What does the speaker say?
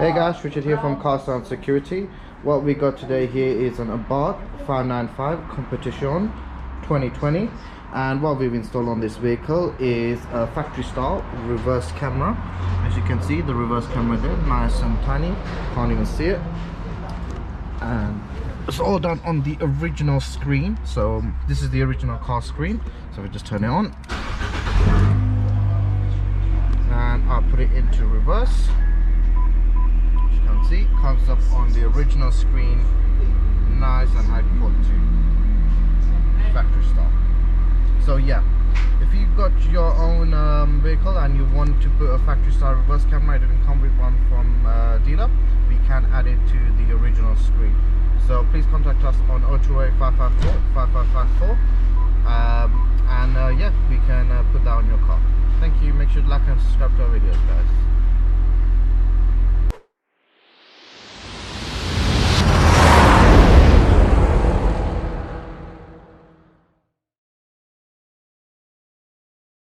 Hey guys, Richard here from Car Sound Security. What we got today here is an Abarth 595 Competizione 2020, and what we've installed on this vehicle is a factory style reverse camera. As you can see, the reverse camera there, nice and tiny, can't even see it, and it's all done on the original screen. So this is the original car screen, so we just turn it on and I'll put it into reverse. See, comes up on the original screen, nice and high quality factory style. So yeah, if you've got your own vehicle and you want to put a factory style reverse camera, it didn't come with one from dealer, we can add it to the original screen. So please contact us on 028 554 5554 and yeah, we can put that on your car. Thank you. Make sure to like and subscribe to our videos, guys.